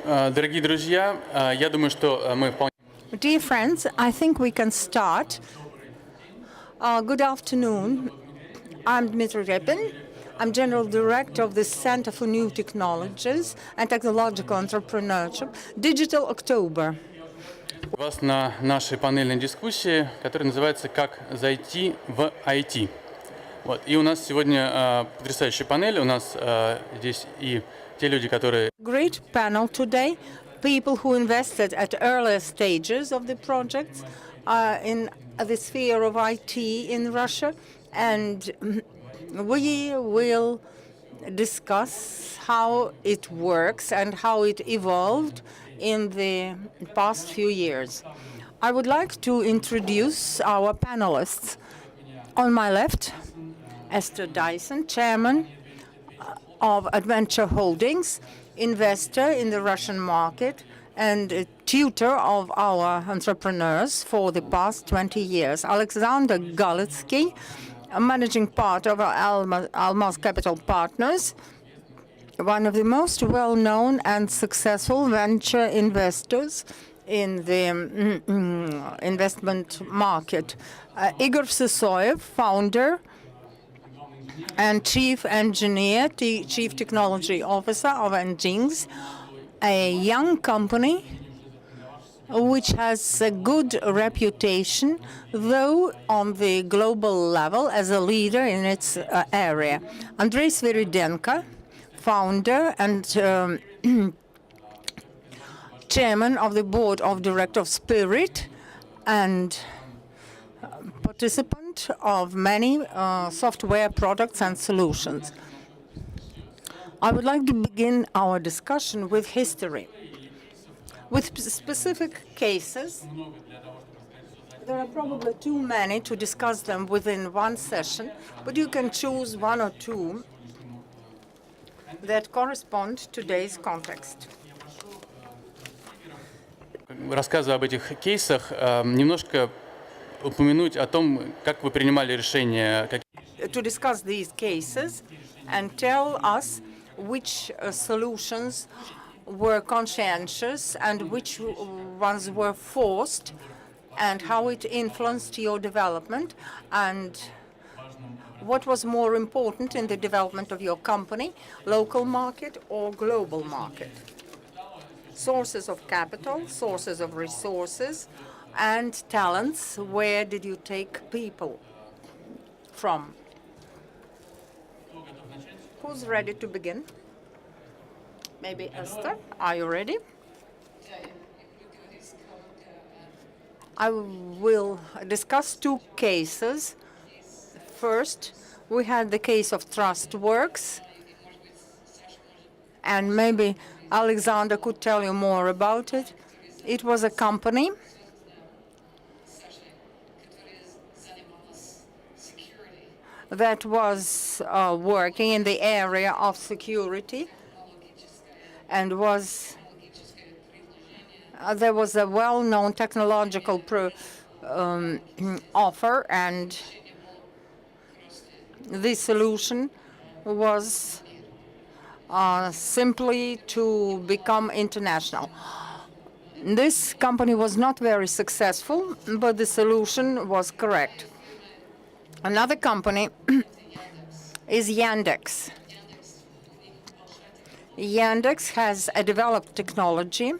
Дорогие друзья, я думаю, что мы вполне... Dear friends, I think we can start. Good afternoon. I'm Dmitry Repin. I'm General Director of the Center for New Technologies and Technological Entrepreneurship, Digital October. Вас на нашей панельной дискуссии, которая называется «Как зайти в IT». Вот. И у нас сегодня потрясающая панель. У нас здесь и те люди, которые... Great panel today. People who invested at earlier stages of the projects in the sphere of IT in Russia. And we will discuss how it works and how it evolved in the past few years. I would like to introduce our panelists. On my left, Esther Dyson, chairman of EDventure Holdings, investor in the Russian market, and a tutor of our entrepreneurs for the past 20 years. Alexander Galitsky, a managing partner of Almaz Capital Partners, one of the most well-known and successful venture investors in the investment market. Igor Sysoev, founder and chief engineer, chief technology officer of NGINX, a young company which has a good reputation, though on the global level as a leader in its area. Andrey Sviridenko, founder and chairman of the board of directors of Spirit and participant of many software products and solutions. I would like to begin our discussion with history. With specific cases, there are probably too many to discuss them within one session, but you can choose one or two that correspond to today's context. Рассказывая об этих кейсах, немножко упомянуть о том, как вы принимали решения. To discuss these cases and tell us which solutions were conscientious and which ones were forced, and how it influenced your development, and what was more important in the development of your company, local market or global market. Sources of capital, sources of resources, and talents. Where did you take people from? Who's ready to begin? Maybe Esther, are you ready? I will discuss two cases. First, we had the case of TrustWorks, and maybe Alexander could tell you more about it. It was a company that was working in the area of security, and there was a well-known technological offer, and the solution was simply to become international. This company was not very successful, but the solution was correct. Another company is Yandex. Yandex has a developed technology.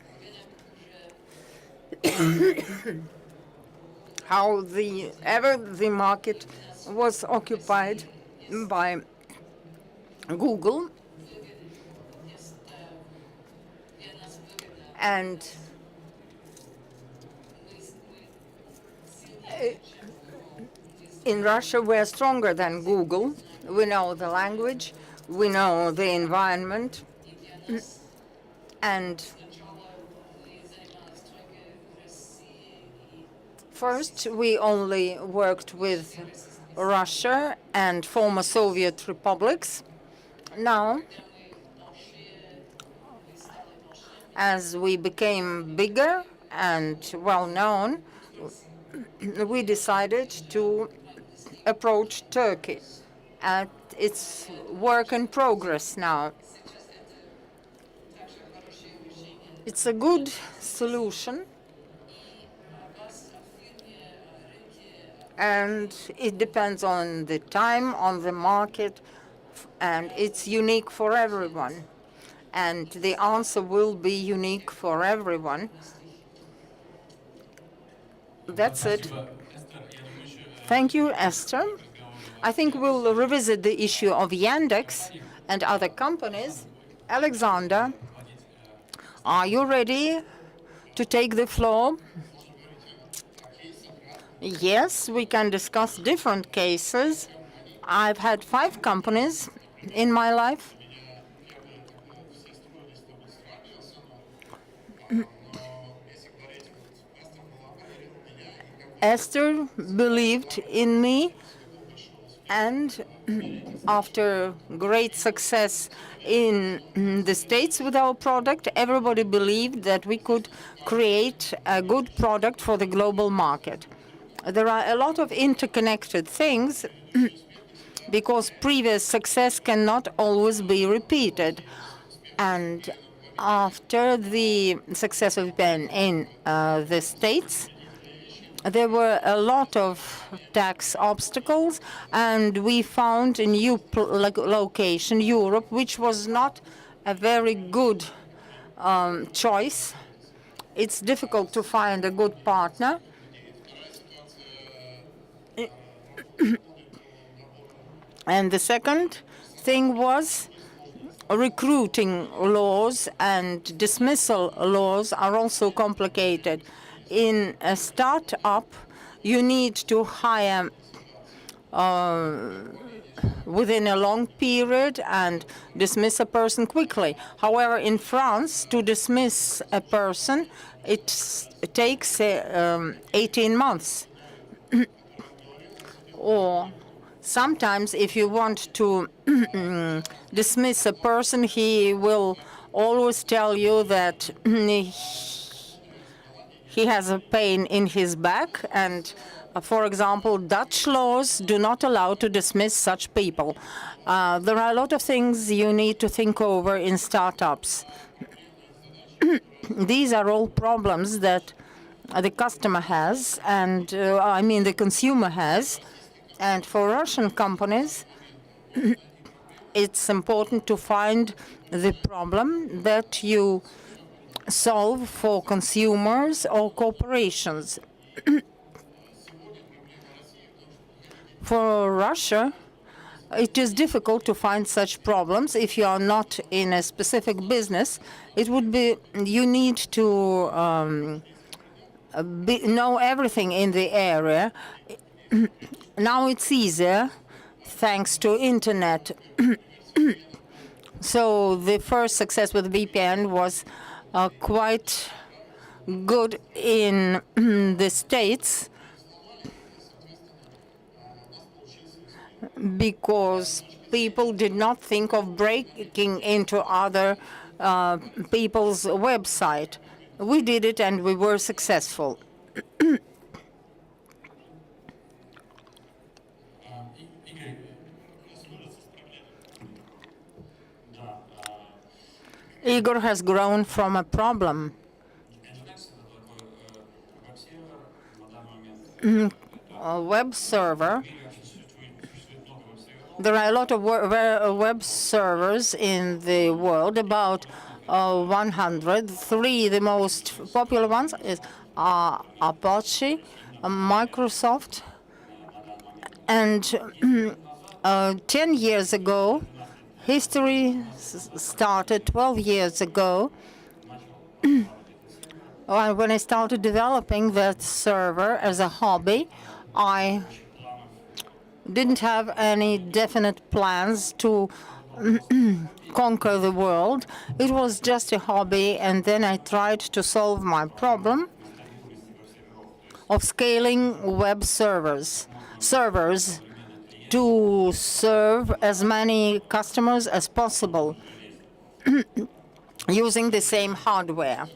However, the market was occupied by Google, and in Russia, we're stronger than Google. We know the language, we know the environment, and first, we only worked with Russia and former Soviet republics. Now, as we became bigger and well-known, we decided to approach Turkey. It's work in progress now. It's a good solution, and it depends on the time, on the market, and it's unique for everyone. And the answer will be unique for everyone. That's it. Thank you, Esther. I think we'll revisit the issue of Yandex and other companies. Alexander, are you ready to take the floor? Yes, we can discuss different cases. I've had 5 companies in my life. Esther believed in me, and after great success in the States with our product, everybody believed that we could create a good product for the global market. There are a lot of interconnected things because previous success cannot always be repeated. And after the success of Repin in the States, there were a lot of tax obstacles, and we found a new location, Europe, which was not a very good choice. It's difficult to find a good partner. And the second thing was recruiting laws and dismissal laws are also complicated. In a startup, you need to hire within a long period and dismiss a person quickly. However, in France, to dismiss a person, it takes 18 months. Or sometimes, if you want to dismiss a person, he will always tell you that he has a pain in his back, and for example, Dutch laws do not allow to dismiss such people. There are a lot of things you need to think over in startups. These are all problems that the customer has, and I mean the consumer has. And for Russian companies, it's important to find the problem that you solve for consumers or corporations. For Russia, it is difficult to find such problems if you are not in a specific business. It would be, you need to know everything in the area. Now it's easier thanks to internet. So the first success with VPN was quite good in the States because people did not think of breaking into other people's website. We did it and we were successful. Igor has grown from a problem. A web server. There are a lot of web servers in the world, about 100. 3, the most popular ones, is Apache, Microsoft, and 10 years ago, history started 12 years ago when I started developing that server as a hobby. I didn't have any definite plans to conquer the world. It was just a hobby, and then I tried to solve my problem of scaling web servers to serve as many customers as possible using the same hardware.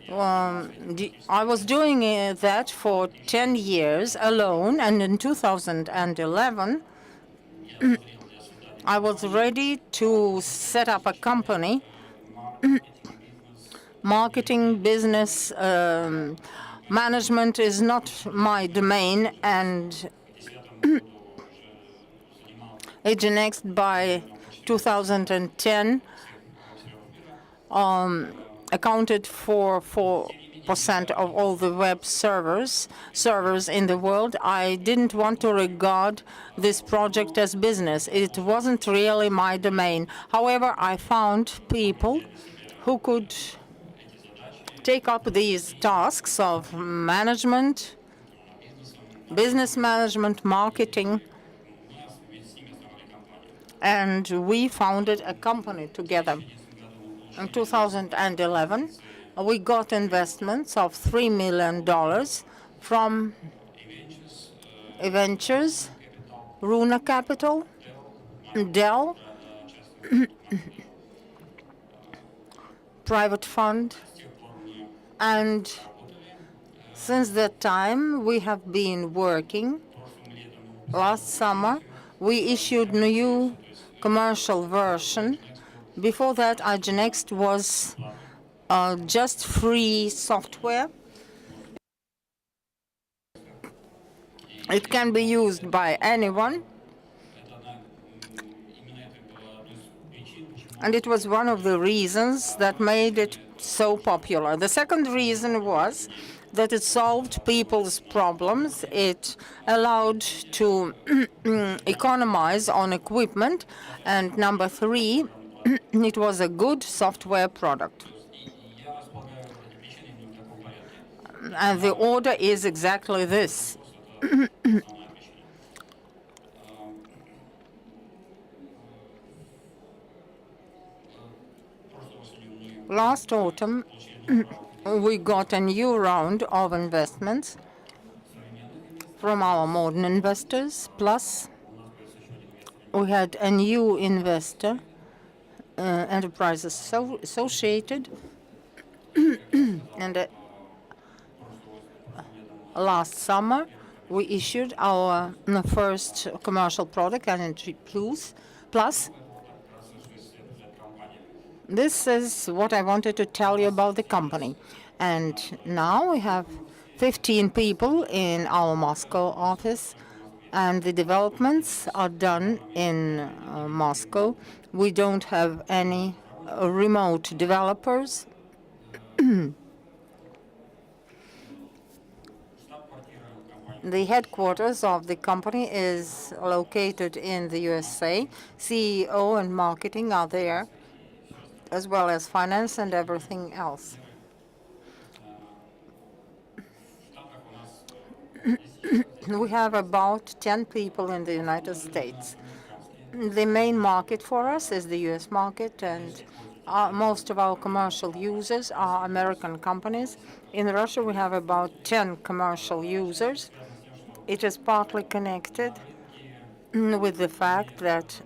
I was doing that for 10 years alone, and in 2011, I was ready to set up a company. Marketing, business, management is not my domain, and NGINX by 2010 accounted for 4% of all the web servers in the world. I didn't want to regard this project as business. It wasn't really my domain. However, I found people who could take up these tasks of management, business management, marketing, and we founded a company together. In 2011, we got investments of $3 million from EDventures, Runa Capital, Dell, private fund, and since that time we have been working. Last summer, we issued new commercial version. Before that, NGINX was just free software. It can be used by anyone. And it was one of the reasons that made it so popular. The second reason was that it solved people's problems. It allowed to economize on equipment. And number three, it was a good software product. And the order is exactly this. Last autumn, we got a new round of investments from our modern investors. Plus, we had a new investor, Enterprises Associated, and last summer we issued our first commercial product, Energy Plus. This is what I wanted to tell you about the company. And now we have 15 people in our Moscow office, and the developments are done in Moscow. We don't have any remote developers. The headquarters of the company is located in the USA. CEO and marketing are there, as well as finance and everything else. We have about 10 people in the United States. The main market for us is the US market, and most of our commercial users are American companies. In Russia, we have about 10 commercial users. It is partly connected with the fact that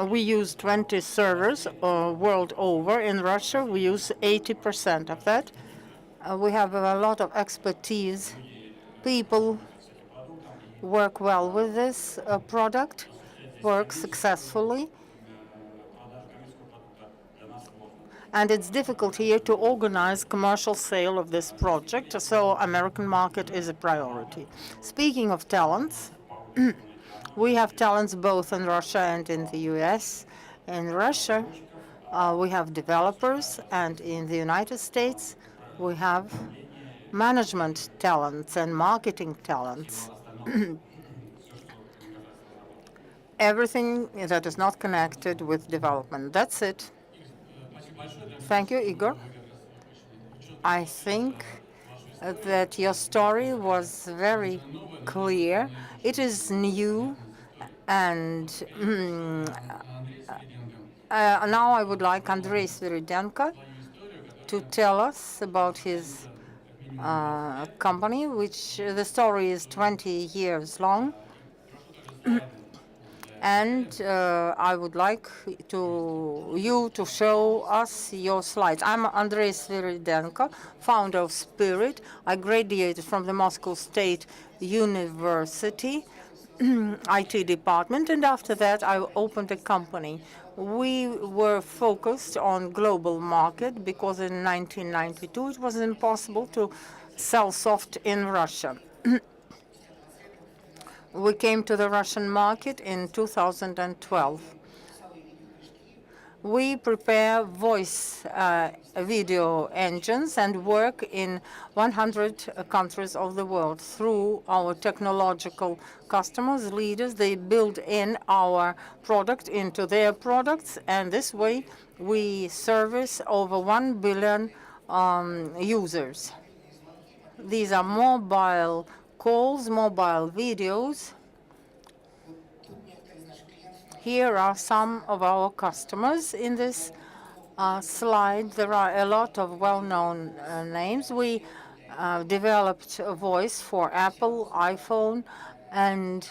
we use 20 servers world over. In Russia, we use 80% of that. We have a lot of expertise. People work well with this product, work successfully. And it's difficult here to organize commercial sale of this project, so American market is a priority. Speaking of talents, we have talents both in Russia and in the US. In Russia, we have developers, and in the United States, we have management talents and marketing talents. Everything that is not connected with development. That's it. Thank you, Igor. I think that your story was very clear. It is new, and now I would like Andrey Sviridenko to tell us about his company, which the story is 20 years long. and I would like you to show us your slides. I'm Andrey Sviridenko, founder of Spirit. I graduated from the Moscow State University IT department, and after that I opened a company. We were focused on global market because in 1992 it was impossible to sell soft in Russia. We came to the Russian market in 2012. We prepare voice video engines and work in 100 countries of the world. Through our technological customers, leaders, they build in our product into their products, and this way we service over 1 billion users. These are mobile calls, mobile videos. Here are some of our customers in this slide. There are a lot of well-known names. We developed a voice for Apple, iPhone, and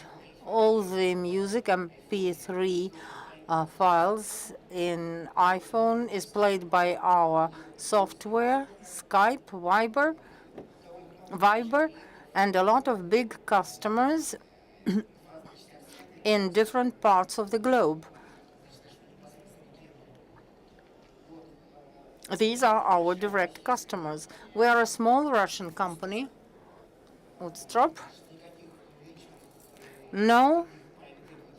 all the music MP3 files in iPhone is played by our software, Skype, Viber, and a lot of big customers in different parts of the globe. These are our direct customers. We are a small Russian company, Bootstrap. No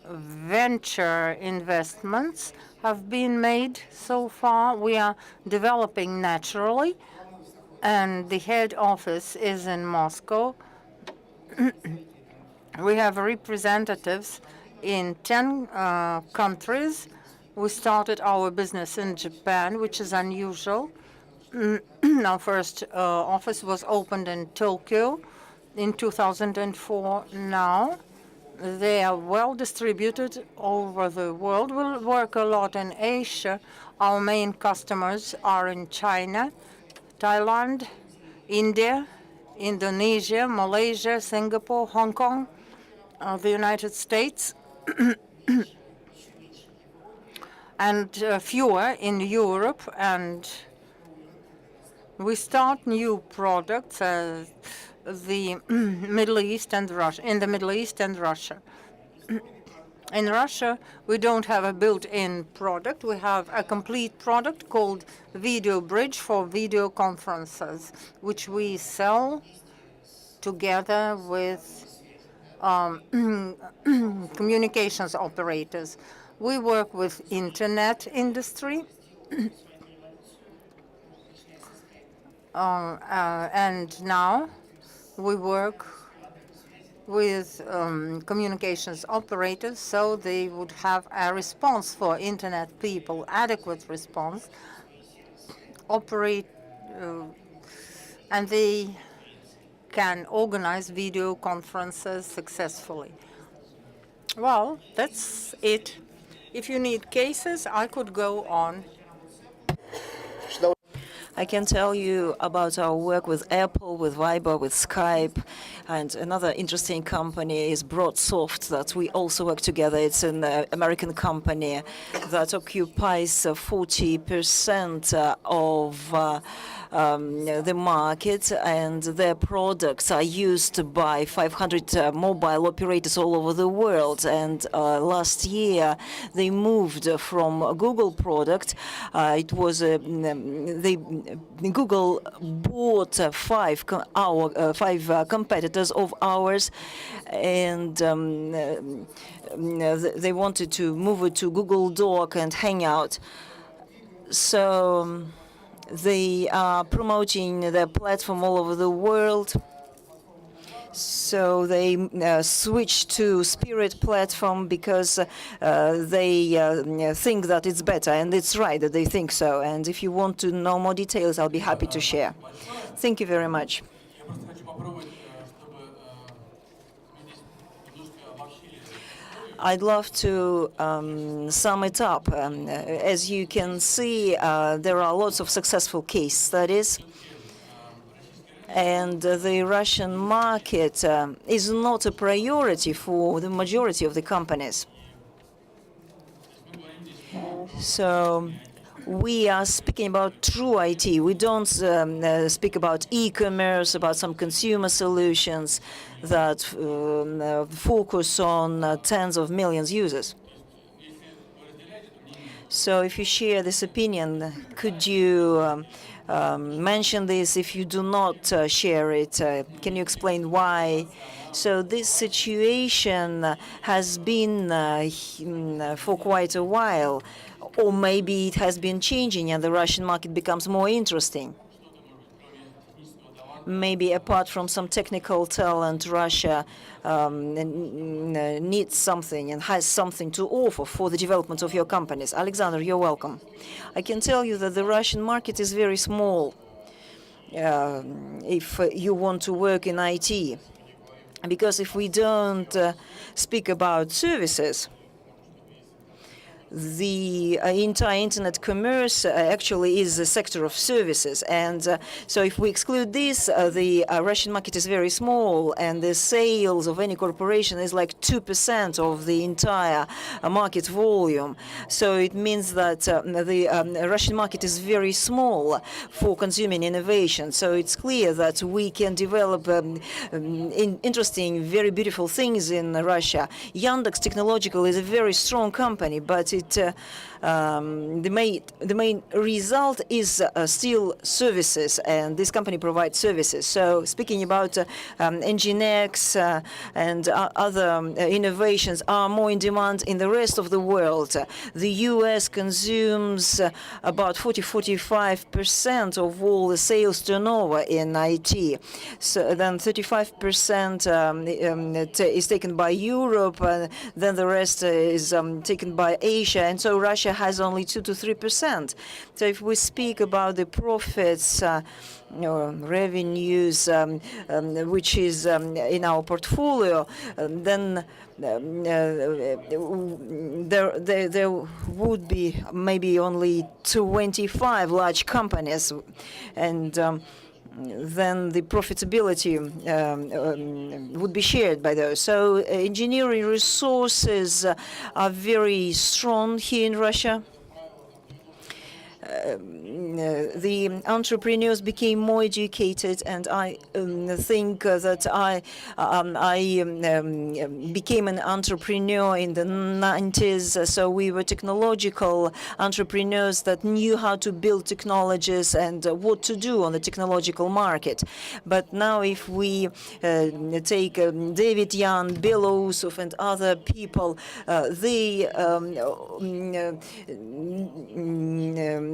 venture investments have been made so far. We are developing naturally, and the head office is in Moscow. We have representatives in 10 countries. We started our business in Japan, which is unusual. Our first office was opened in Tokyo in 2004. Now they are well distributed over the world. We work a lot in Asia. Our main customers are in China, Thailand, India, Indonesia, Malaysia, Singapore, Hong Kong, the United States, and fewer in Europe. And we start new products the Middle East and Russia, in the Middle East and Russia. In Russia, we don't have a built-in product. We have a complete product called Video Bridge for video conferences, which we sell together with communications operators. We work with internet industry, and now we work with communications operators, so they would have a response for internet people, adequate response, and they can organize video conferences successfully. Well, that's it. If you need cases, I could go on. I can tell you about our work with Apple, with Viber, with Skype, and another interesting company is BroadSoft that we also work together. It's an American company that occupies 40% of the market, and their products are used by 500 mobile operators all over the world. And last year they moved from a Google product. It was Google bought five competitors of ours, and they wanted to move it to Google Doc and Hangout. So they are promoting their platform all over the world. So they switched to Spirit platform because they think that it's better, and it's right that they think so. And if you want to know more details, I'll be happy to share. Thank you very much. I'd love to sum it up. As you can see, there are lots of successful case studies. And the Russian market is not a priority for the majority of the companies. So we are speaking about true IT. We don't speak about e-commerce, about some consumer solutions that focus on tens of millions users. So if you share this opinion, could you mention this? If you do not share it, can you explain why? So this situation has been for quite a while, or maybe it has been changing and the Russian market becomes more interesting. Maybe apart from some technical talent, Russia needs something and has something to offer for the development of your companies. Alexander, you're welcome. I can tell you that the Russian market is very small if you want to work in IT. Because if we don't speak about services, the entire internet commerce actually is a sector of services. And so if we exclude this, the Russian market is very small, and the sales of any corporation is like 2% of the entire market volume. So it means that the Russian market is very small for consuming innovation. So it's clear that we can develop interesting, very beautiful things in Russia. Yandex Technological is a very strong company, but the main result is still services, and this company provides services. So speaking about NGINX and other innovations are more in demand in the rest of the world. The US consumes about 40–45% of all the sales turnover in IT. So then 35% is taken by Europe, then the rest is taken by Asia, and so Russia has only 2 to 3%. So if we speak about the profits, revenues, which is in our portfolio, then there would be maybe only 25 large companies, and then the profitability would be shared by those. So engineering resources are very strong here in Russia. The entrepreneurs became more educated, and I think that I became an entrepreneur in the 90s. So we were technological entrepreneurs that knew how to build technologies and what to do on the technological market. But now if we take David Yan, Belousov, and other people,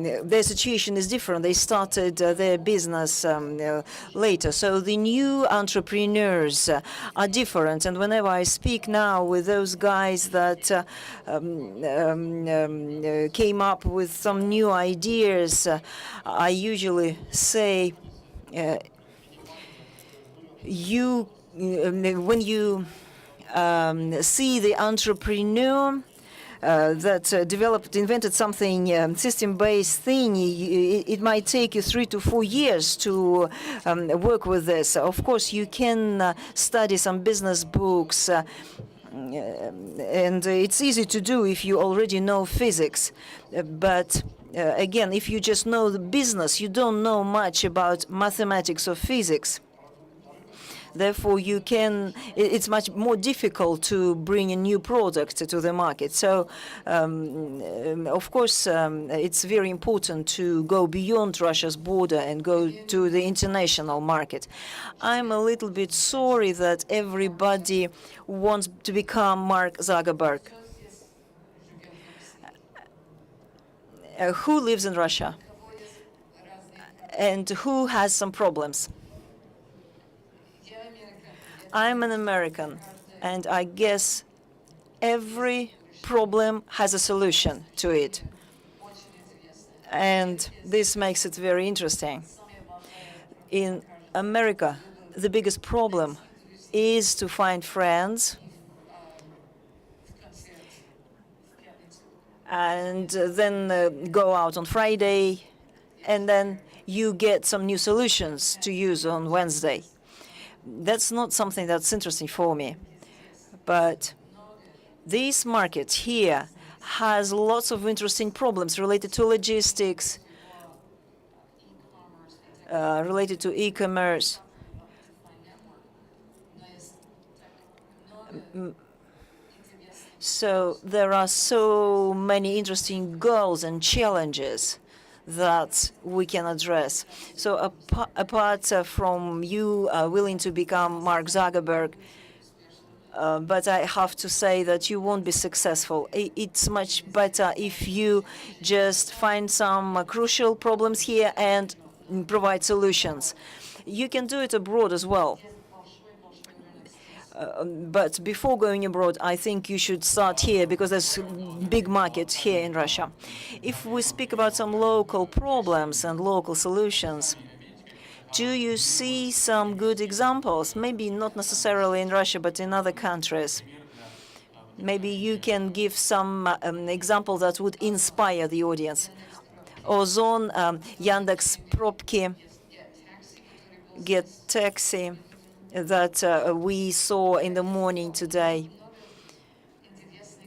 their situation is different. They started their business later. So the new entrepreneurs are different. And whenever I speak now with those guys that came up with some new ideas, I usually say, when you see the entrepreneur that invented something system-based thing, it might take you 3 to 4 years to work with this. Of course, you can study some business books, and it's easy to do if you already know physics. But again, if you just know the business, you don't know much about mathematics or physics. Therefore, it's much more difficult to bring a new product to the market. So, of course, it's very important to go beyond Russia's border and go to the international market. I'm a little bit sorry that everybody wants to become Mark Zuckerberg. Who lives in Russia? And who has some problems? I'm an American, and I guess every problem has a solution to it. And this makes it very interesting. In America, the biggest problem is to find friends and then go out on Friday, and then you get some new solutions to use on Wednesday. That's not something that's interesting for me. But this market here has lots of interesting problems related to logistics, related to e-commerce. So there are so many interesting goals and challenges that we can address. So apart from you willing to become Mark Zuckerberg, but I have to say that you won't be successful. It's much better if you just find some crucial problems here and provide solutions. You can do it abroad as well. But before going abroad, I think you should start here because there's big markets here in Russia. If we speak about some local problems and local solutions, do you see some good examples? Maybe not necessarily in Russia, but in other countries. Maybe you can give some example that would inspire the audience. Ozon, Yandex Probki, Get Taxi, that we saw in the morning today.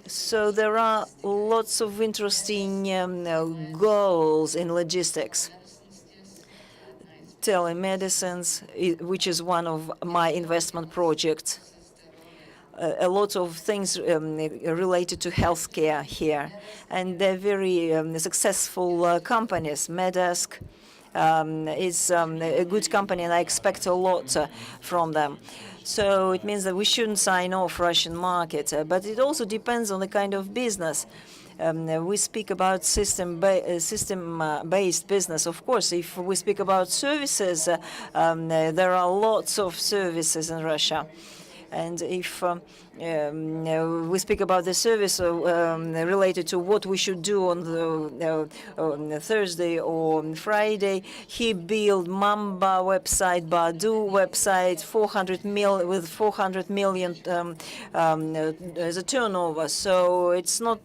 So there are lots of interesting goals in logistics. Telemedicines, which is one of my investment projects. A lot of things related to healthcare here. And they're very successful companies. Medesk is a good company, and I expect a lot from them. So it means that we shouldn't sign off Russian market, but it also depends on the kind of business. We speak about system-based business. Of course, if we speak about services, there are lots of services in Russia. And if we speak about the service related to what we should do on the Thursday or Friday, he built Mamba website, Badu website, 400 million as a turnover. So it's not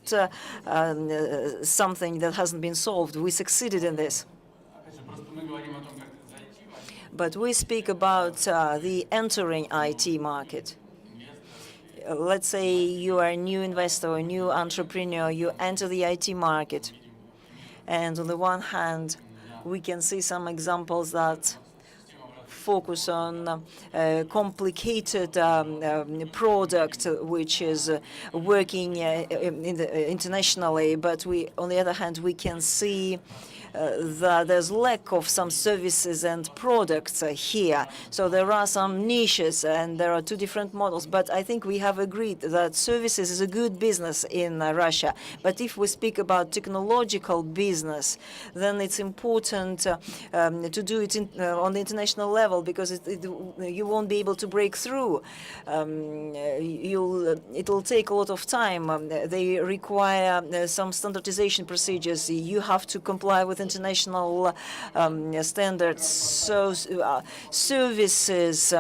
something that hasn't been solved. We succeeded in this. But we speak about the entering IT market. Let's say you are a new investor, a new entrepreneur, you enter the IT market. And on the one hand, we can see some examples that focus on a complicated product which is working internationally. But on the other hand, we can see that there's lack of some services and products here. So there are some niches, and there are two different models. But I think we have agreed that services is a good business in Russia. But if we speak about technological business, then it's important to do it on the international level, because you won't be able to break through. It'll take a lot of time. They require some standardization procedures. You have to comply with international standards. So services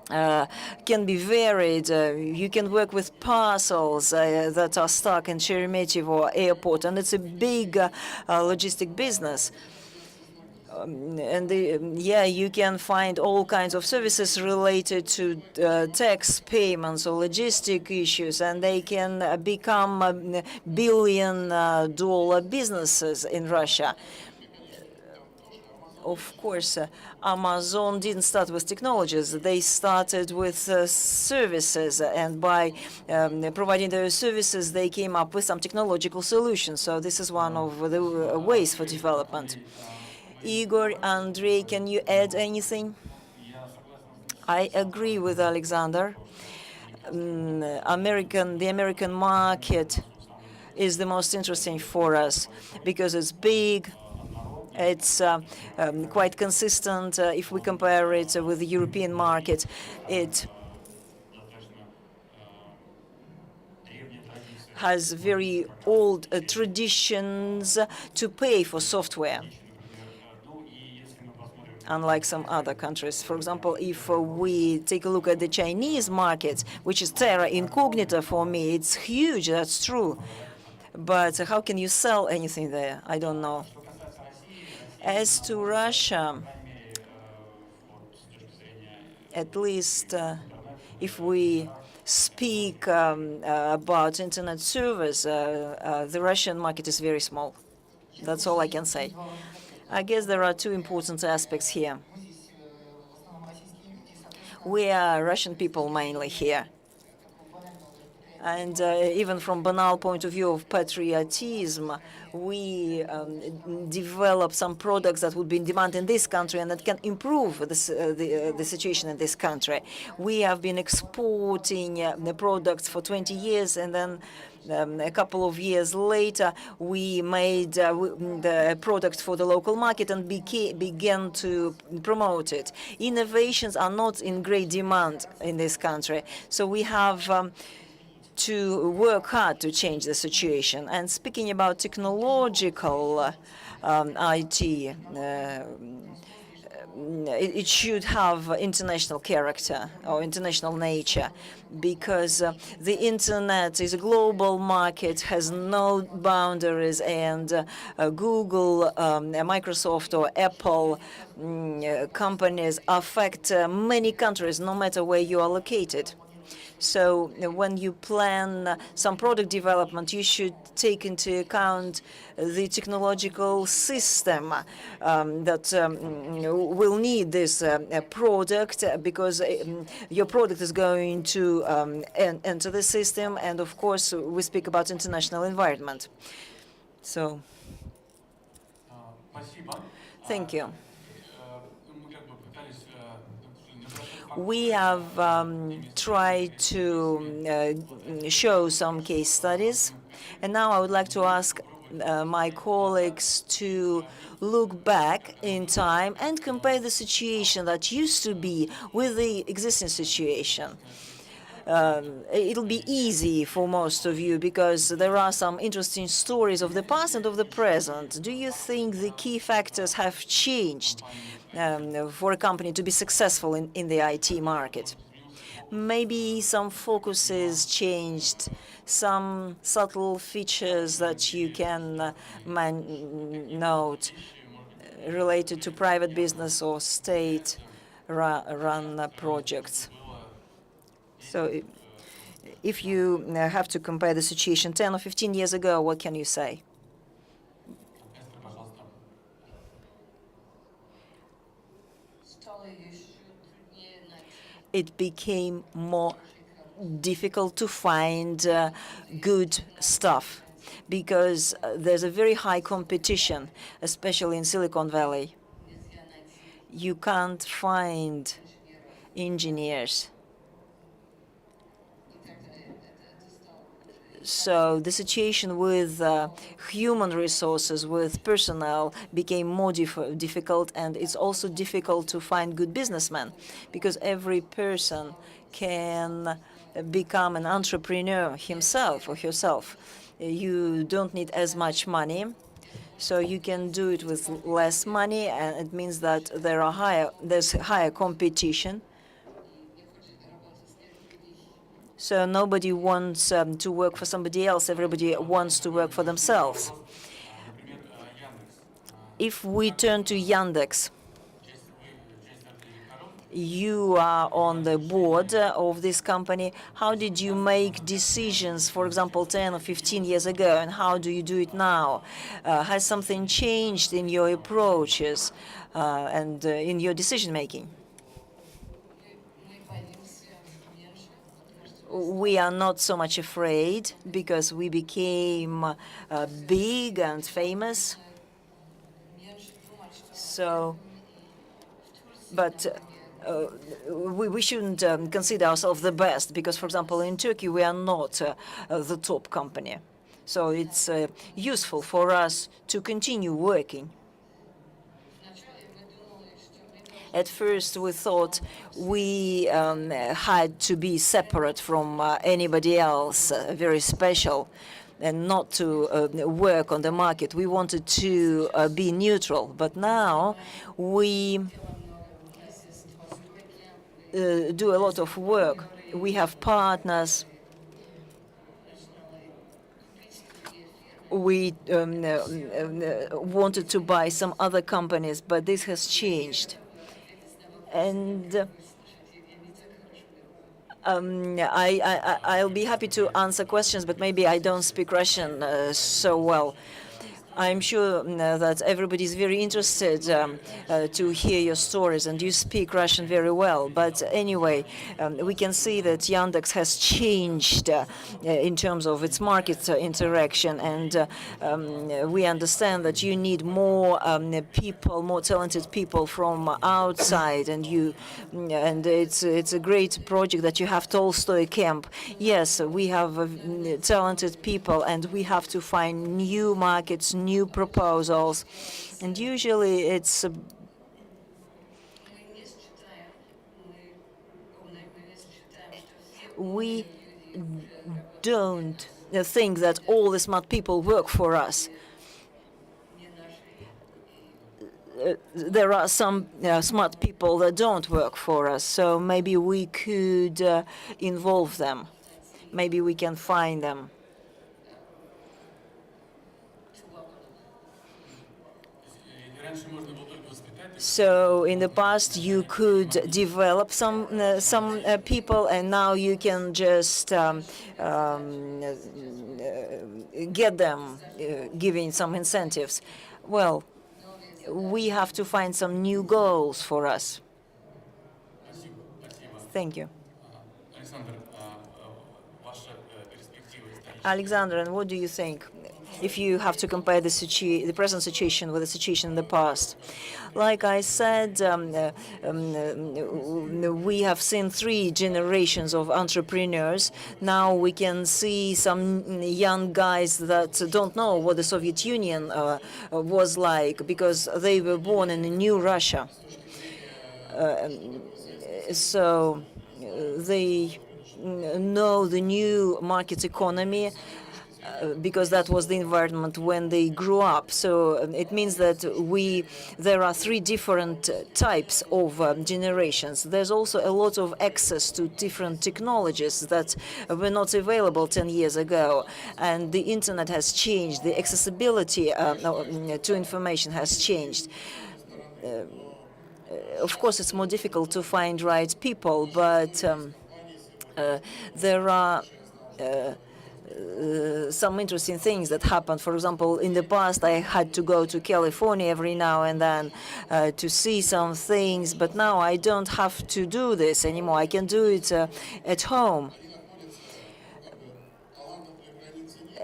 can be varied. You can work with parcels that are stuck in Sheremetyevo airport, and it's a big logistic business. You can find all kinds of services related to tax payments or logistic issues, and they can become billion-dollar businesses in Russia. Of course, Amazon didn't start with technologies. They started with services, and by providing those services, they came up with some technological solutions. So this is one of the ways for development. Igor, Andrey, can you add anything? I agree with Alexander. The American market is the most interesting for us because it's big. It's quite consistent. If we compare it with the European market, it has very old traditions to pay for software, unlike some other countries. For example, if we take a look at the Chinese market, which is terra incognita for me, it's huge, that's true. But how can you sell anything there? I don't know. As to Russia, at least if we speak about internet servers. The Russian market is very small. That's all I can say. I guess there are two important aspects here. We are Russian people mainly here. And even from banal point of view of patriotism, we develop some products that would be in demand in this country and that can improve this, the situation in this country. We have been exporting the products for 20 years, and then a couple of years later, we made the product for the local market and began to promote it. Innovations are not in great demand in this country, so we have to work hard to change the situation. And speaking about technological IT, it should have international character or international nature, because the internet is a global market, has no boundaries, and Google, Microsoft or Apple companies affect many countries, no matter where you are located. So when you plan some product development, you should take into account the technological system that will need this product, because your product is going to enter the system. And of course, we speak about international environment. So, thank you. We have tried to show some case studies, and now I would like to ask my colleagues to look back in time and compare the situation that used to be with the existing situation. It'll be easy for most of you, because there are some interesting stories of the past and of the present. Do you think the key factors have changed for a company to be successful in the IT market? Maybe some focuses changed, some subtle features that you can note related to private business or state-run projects. So if you have to compare the situation 10 or 15 years ago, what can you say? It became more difficult to find good stuff, because there's a very high competition, especially in Silicon Valley. You can't find engineers. So the situation with human resources, with personnel, became more difficult, and it's also difficult to find good businessmen, because every person can become an entrepreneur himself or herself. You don't need as much money, so you can do it with less money, and it means that there's higher competition. So nobody wants to work for somebody else. Everybody wants to work for themselves. If we turn to Yandex, you are on the board of this company. How did you make decisions, for example, 10 or 15 years ago, and how do you do it now? Has something changed in your approaches and in your decision-making? We are not so much afraid, because we became big and famous. So, but we shouldn't consider ourselves the best, because, for example, in Turkey, we are not the top company. So it's useful for us to continue working. At first, we thought we had to be separate from anybody else, very special, and not to work on the market. We wanted to be neutral. But now we do a lot of work. We have partners. We wanted to buy some other companies, but this has changed. And I'll be happy to answer questions, but maybe I don't speak Russian so well. I'm sure that everybody is very interested to hear your stories, and you speak Russian very well. But anyway, we can see that Yandex has changed in terms of its market interaction, and we understand that you need more people, more talented people from outside, and it's a great project that you have Tolstoy camp. Yes, we have talented people, and we have to find new markets, new proposals, and usually it's we don't think that all the smart people work for us. There are some smart people that don't work for us, so maybe we could involve them. Maybe we can find them. So in the past, you could develop some people, and now you can just get them, giving some incentives. Well, we have to find some new goals for us. Thank you. Alexander, and what do you think, if you have to compare the present situation with the situation in the past? Like I said, we have seen 3 generations of entrepreneurs. Now we can see some young guys that don't know what the Soviet Union was like, because they were born in a new Russia. So they know the new market economy, because that was the environment when they grew up. So it means that there are 3 different types of generations. There's also a lot of access to different technologies that were not available 10 years ago. And the internet has changed. The accessibility to information has changed. Of course, it's more difficult to find right people, but there are some interesting things that happened. For example, in the past, I had to go to California every now and then to see some things, but now I don't have to do this anymore. I can do it at home.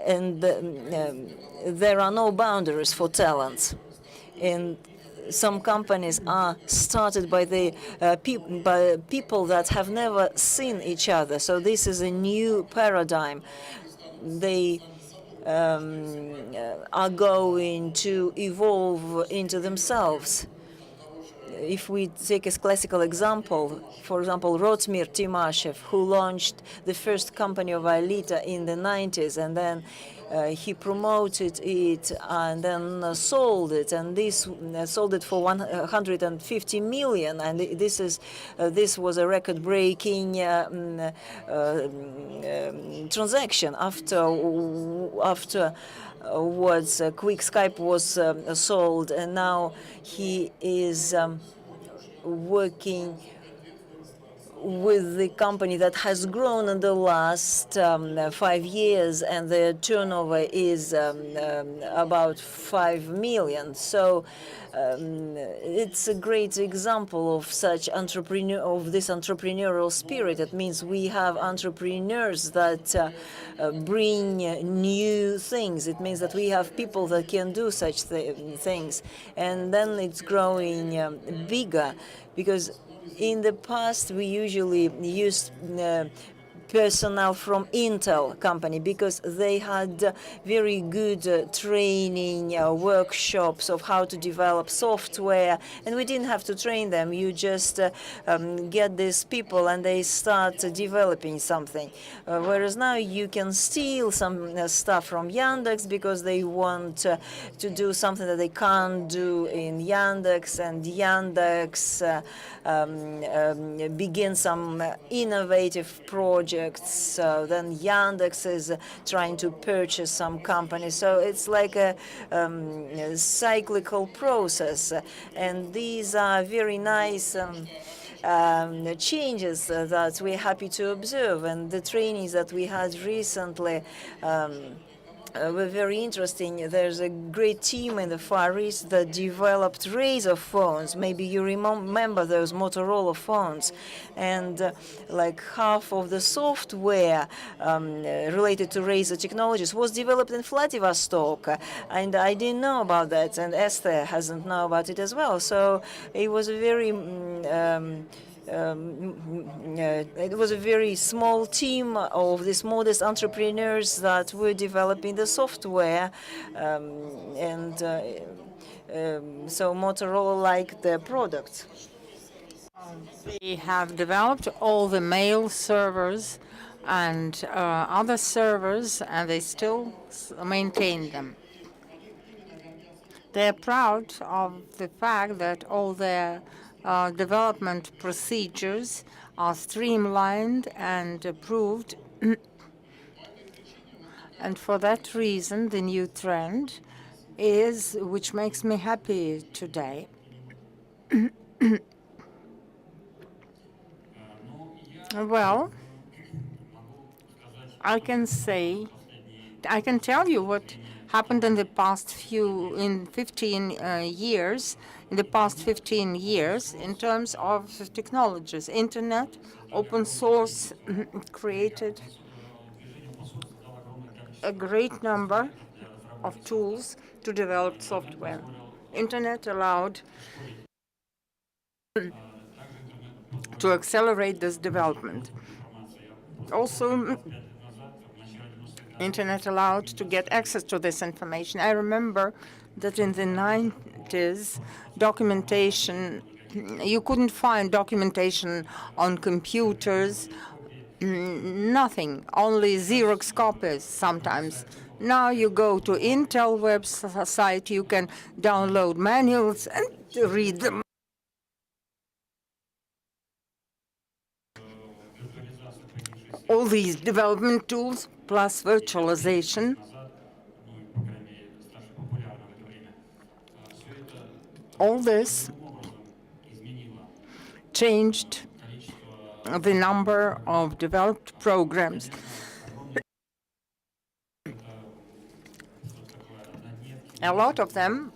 And there are no boundaries for talents. And some companies are started by people that have never seen each other. So this is a new paradigm. They are going to evolve into themselves. If we take a classical example, for example, Rotsmir Timashev, who launched the first company of Alita in the 90s, and then he promoted it and then sold it, and this sold it for 150 million, and this was a record-breaking transaction. Afterwards, Quick Skype was sold, and now he is working with the company that has grown in the last 5 years, and the turnover is about 5 million. So it's a great example of this entrepreneurial spirit. It means we have entrepreneurs that bring new things. It means that we have people that can do such things, and then it's growing bigger, because in the past, we usually used personnel from Intel company, because they had very good training workshops of how to develop software, and we didn't have to train them. You just get these people and they start developing something. Whereas now you can steal some stuff from Yandex because they want to do something that they can't do in Yandex, and Yandex begin some innovative projects. Then Yandex is trying to purchase some company. So it's like a cyclical process. And these are very nice changes that we're happy to observe. And the trainings that we had recently were very interesting. There's a great team in the Far East that developed Razr phones. Maybe you remember those Motorola phones. And like half of the software related to Razr technologies was developed in Vladivostok. And I didn't know about that, and Esther hasn't known about it as well. So it was a very it was a very small team of these modest entrepreneurs that were developing the software, so Motorola liked the product. They have developed all the mail servers and other servers, and they still maintain them. They're proud of the fact that all their development procedures are streamlined and approved. And for that reason, the new trend is, which makes me happy today. Well, I can tell you what happened in the past 15 years, in terms of technologies. Internet, open source created a great number of tools to develop software. Internet allowed to accelerate this development. Also, Internet allowed to get access to this information. I remember that in the 90s, documentation, you couldn't find documentation on computers, nothing, only Xerox copies sometimes. Now you go to Intel website, you can download manuals and read them. All these development tools plus virtualization, all this changed the number of developed programs. A lot of them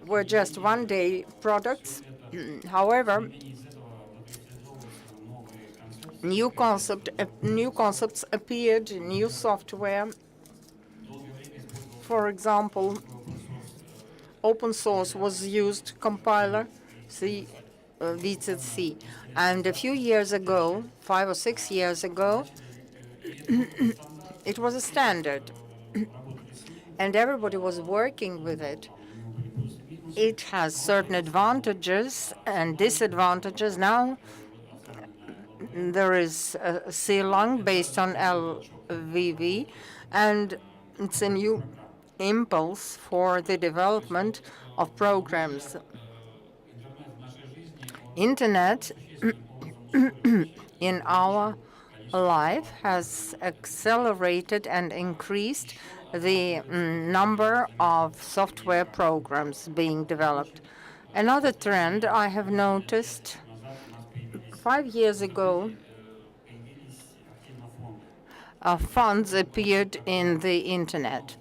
were just one-day products. However, new concepts appeared, new software. For example, open source was used, compiler, VCC. And a few years ago, 5 or 6 years ago, it was a standard. And everybody was working with it. It has certain advantages and disadvantages. Now, there is a C-Lang based on LVV, and it's a new impulse for the development of programs. Internet in our life has accelerated and increased the number of software programs being developed. Another trend I have noticed, 5 years ago, funds appeared in the Internet.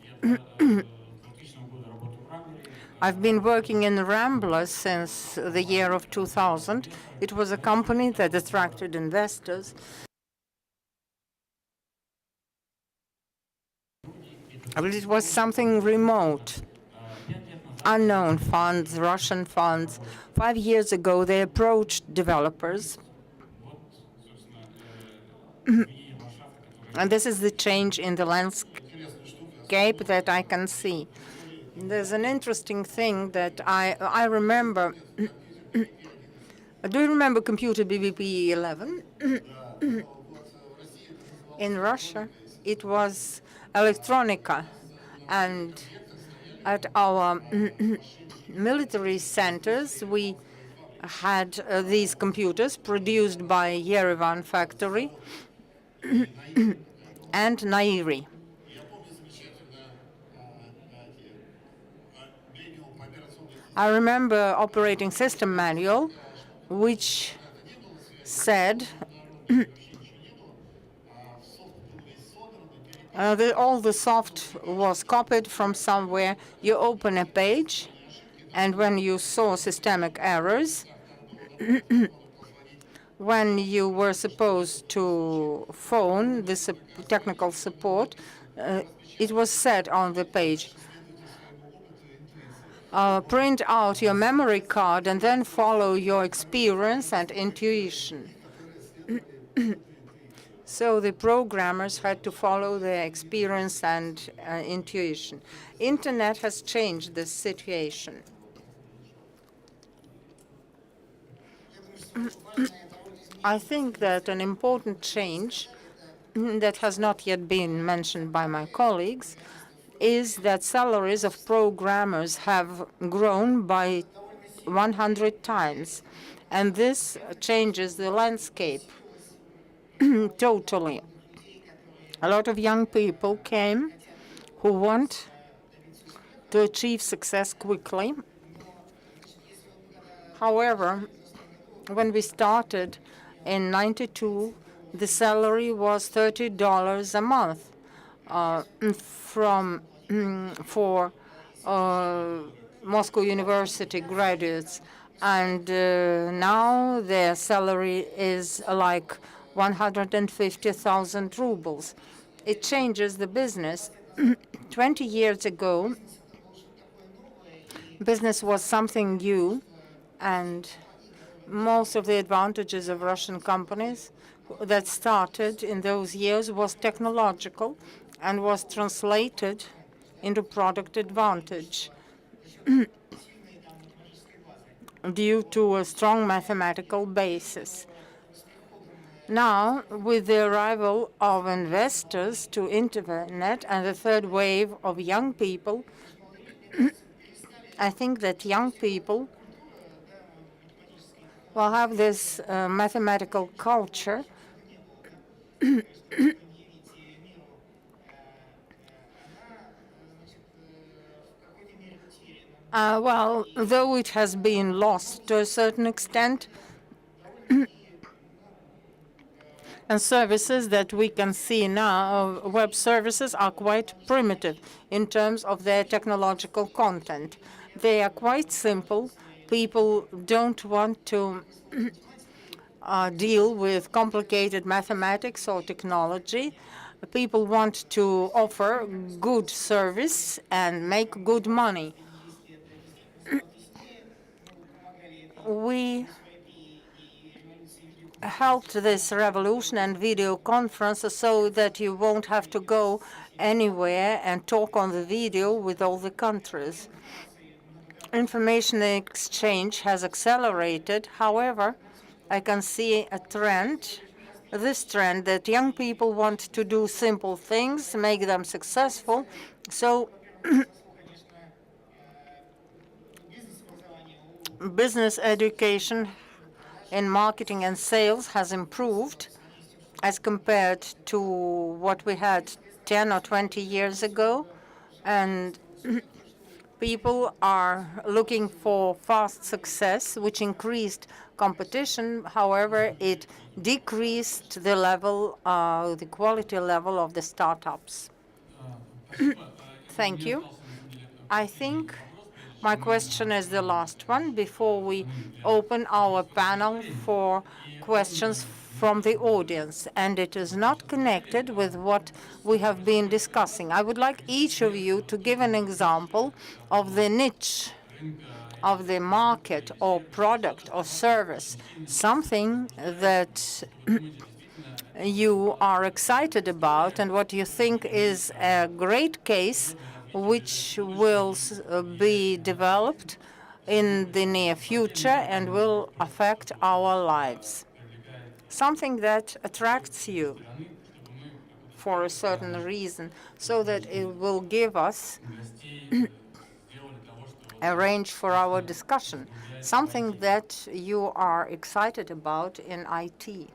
I've been working in Rambler since the year of 2000. It was a company that attracted investors. But it was something remote, unknown funds, Russian funds. 5 years ago, they approached developers. And this is the change in the landscape that I can see. There's an interesting thing that I remember. Do you remember computer BBP 11? In Russia, it was Electronica, and at our military centers, we had these computers produced by Yerevan factory and Nairi. I remember operating system manual, which said all the soft was copied from somewhere. You open a page, and when you saw systemic errors, when you were supposed to phone the technical support, it was said on the page, print out your memory card and then follow your experience and intuition. So the programmers had to follow their experience and intuition. Internet has changed this situation. I think that an important change that has not yet been mentioned by my colleagues is that salaries of programmers have grown by 100 times. And this changes the landscape totally. A lot of young people came who want to achieve success quickly. However, when we started in '92, the salary was $30 a month for Moscow University graduates. And now their salary is like 150,000 rubles. It changes the business. 20 years ago, business was something new, and most of the advantages of Russian companies that started in those years was technological and was translated into product advantage due to a strong mathematical basis. Now, with the arrival of investors to internet and the third wave of young people, I think that young people will have this mathematical culture well, though it has been lost to a certain extent, and services that we can see now, web services, are quite primitive in terms of their technological content. They are quite simple. People don't want to deal with complicated mathematics or technology. People want to offer good service and make good money. We helped this revolution and video conferences so that you won't have to go anywhere and talk on the video with all the countries. Information exchange has accelerated. However, I can see a trend, this trend that young people want to do simple things, make them successful. So business education in marketing and sales has improved as compared to what we had 10 or 20 years ago. And people are looking for fast success, which increased competition. However, it decreased the level, the quality level of the startups. Thank you. I think my question is the last one before we open our panel for questions from the audience, and it is not connected with what we have been discussing. I would like each of you to give an example of the niche of the market or product or service, something that you are excited about and what you think is a great case which will be developed in the near future and will affect our lives. Something that attracts you for a certain reason, so that it will give us a range for our discussion, something that you are excited about in IT.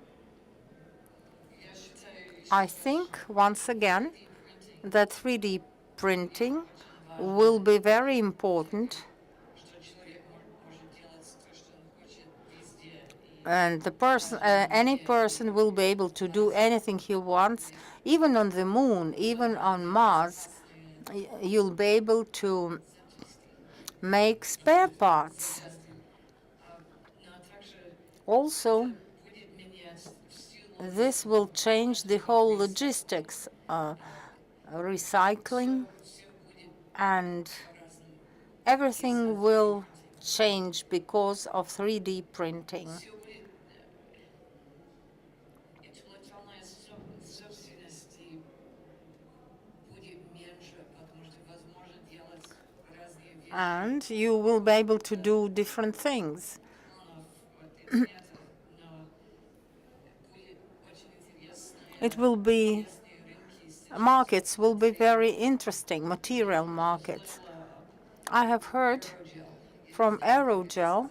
I think, once again, that 3D printing will be very important and any person will be able to do anything he wants, even on the moon, even on Mars. You'll be able to make spare parts. Also, this will change the whole logistics, recycling, and everything will change because of 3D printing. And you will be able to do different things. Markets will be very interesting, material markets. I have heard from aerogel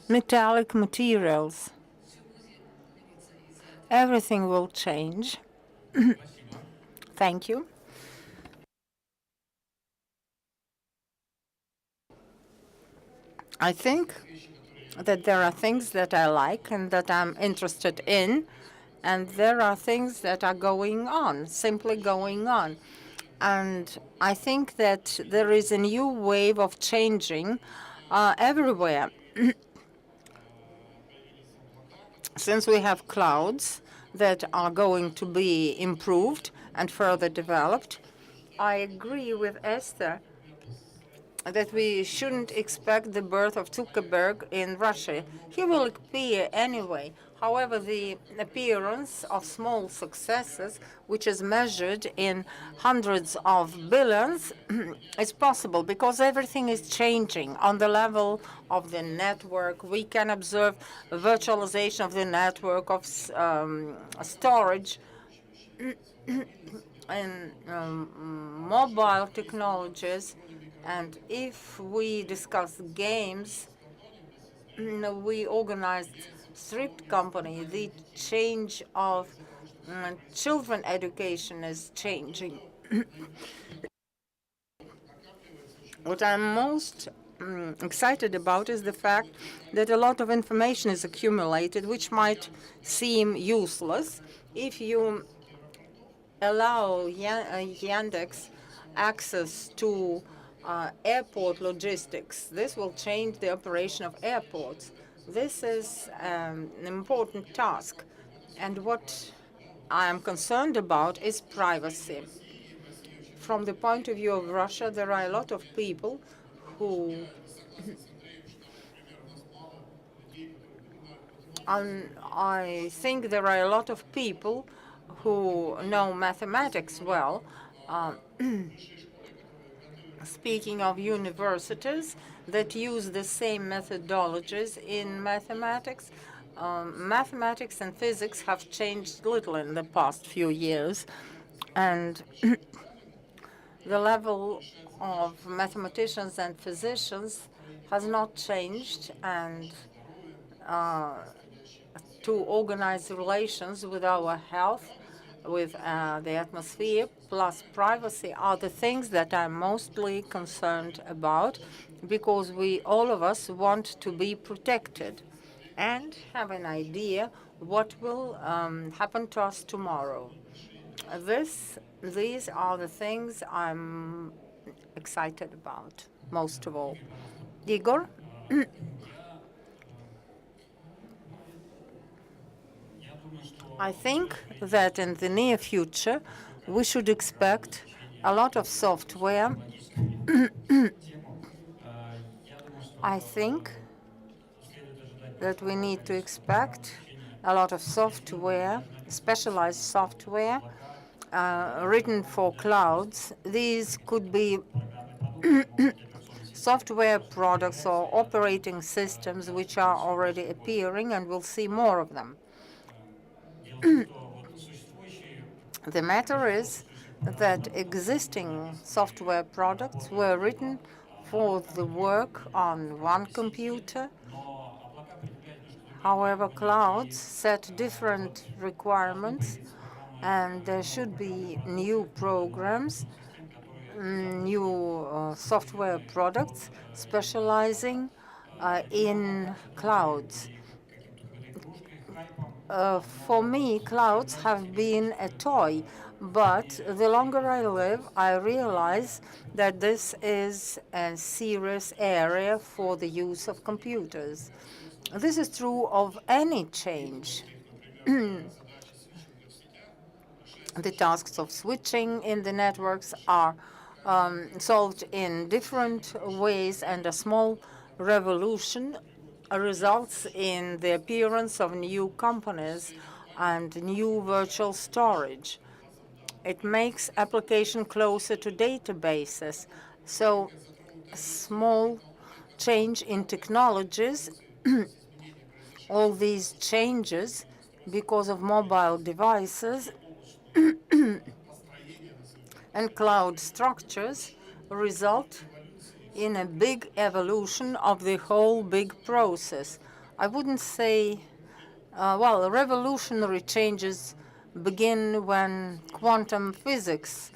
metallic materials. Everything will change. Thank you. I think that there are things that I like and that I'm interested in, and there are things that are going on, simply going on. And I think that there is a new wave of changing everywhere. Since we have clouds that are going to be improved and further developed, I agree with Esther that we shouldn't expect the birth of Zuckerberg in Russia. He will appear anyway. However, the appearance of small successes, which is measured in hundreds of billions, is possible because everything is changing on the level of the network. We can observe virtualization of the network, of storage, and mobile technologies. And if we discuss games, we organized strict company. The change of children education is changing. What I'm most excited about is the fact that a lot of information is accumulated, which might seem useless if you allow Yandex access to airport logistics. This will change the operation of airports. This is an important task. And what I am concerned about is privacy. From the point of view of Russia, there are a lot of people who I think there are a lot of people who know mathematics well. Speaking of universities that use the same methodologies in mathematics, mathematics and physics have changed little in the past few years, and the level of mathematicians and physicians has not changed, and to organize relations with our health, with the atmosphere, plus privacy are the things that I'm mostly concerned about, because all of us want to be protected and have an idea what will happen to us tomorrow. These are the things I'm excited about, most of all. Igor? I think that in the near future, we should expect a lot of software. I think that we need to expect a lot of software, specialized software, written for clouds. These could be software products or operating systems which are already appearing, and we'll see more of them. The matter is that existing software products were written for the work on one computer. However, clouds set different requirements, and there should be new programs new software products specializing in clouds. For me, clouds have been a toy, but the longer I live, I realize that this is a serious area for the use of computers. This is true of any change. The tasks of switching in the networks are solved in different ways, and a small revolution results in the appearance of new companies and new virtual storage. It makes application closer to databases. So a small change in technologies, all these changes because of mobile devices and cloud structures result in a big evolution of the whole big process. I wouldn't say, well, revolutionary changes begin when quantum physics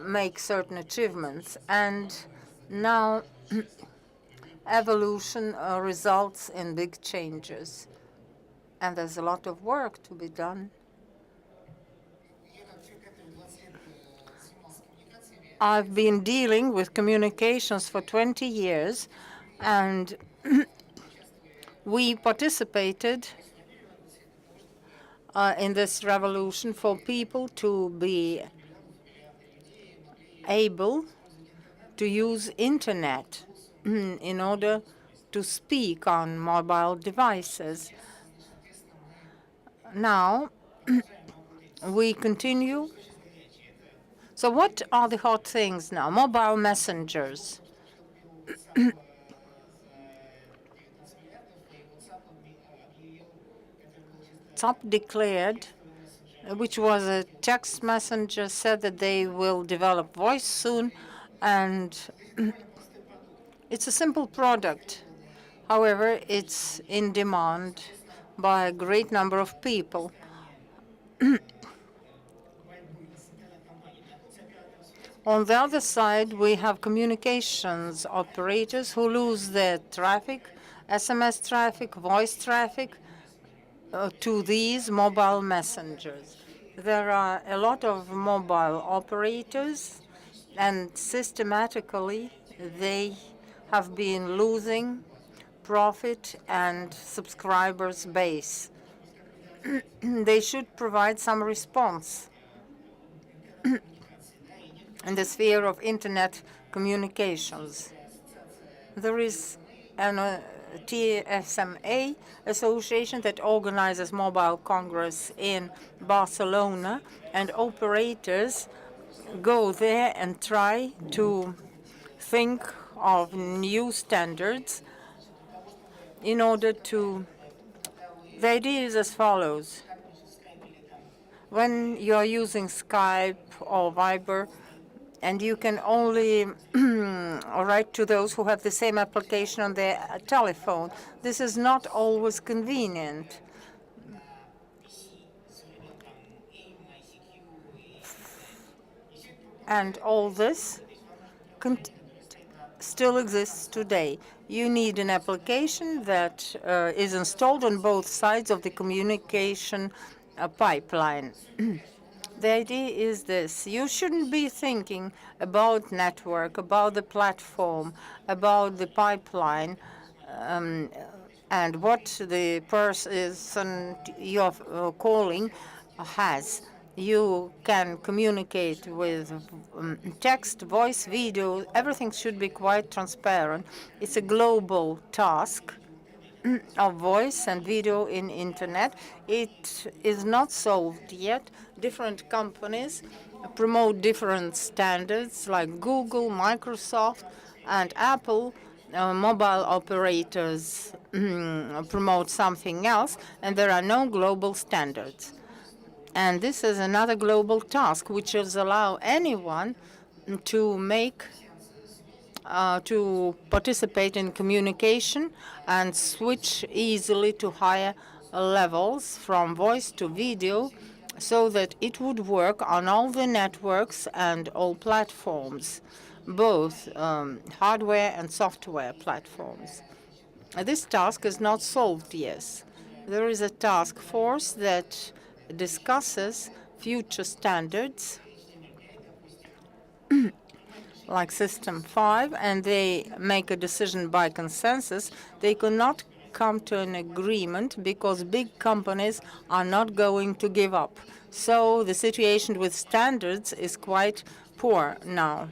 makes certain achievements, and now evolution results in big changes. And there's a lot of work to be done. I've been dealing with communications for 20 years, and we participated in this revolution for people to be able to use internet in order to speak on mobile devices. Now, we continue. So what are the hot things now? Mobile messengers. WhatsApp declared, which was a text messenger, said that they will develop voice soon, and it's a simple product. However, it's in demand by a great number of people. On the other side, we have communications operators who lose their traffic, SMS traffic, voice traffic, to these mobile messengers. There are a lot of mobile operators, and systematically they have been losing profit and subscribers base. They should provide some response in the sphere of internet communications. There is an TSMA association that organizes Mobile Congress in Barcelona, and operators go there and try to think of new standards in order to. The idea is as follows. When you're using Skype or Viber, and you can only write to those who have the same application on their telephone, this is not always convenient. And all this still exists today. You need an application that is installed on both sides of the communication pipeline. The idea is this. You shouldn't be thinking about network, about the platform, about the pipeline, and what the person you're calling has. You can communicate with text, voice, video. Everything should be quite transparent. It's a global task of voice and video in internet. It is not solved yet. Different companies promote different standards, like Google, Microsoft, and Apple. Mobile operators promote something else, and there are no global standards. And this is another global task, which is allow anyone to make to participate in communication and switch easily to higher levels from voice to video, so that it would work on all the networks and all platforms, both hardware and software platforms. This task is not solved yet. There is a task force that discusses future standards like System 5, and they make a decision by consensus. They could not come to an agreement because big companies are not going to give up. So the situation with standards is quite poor now.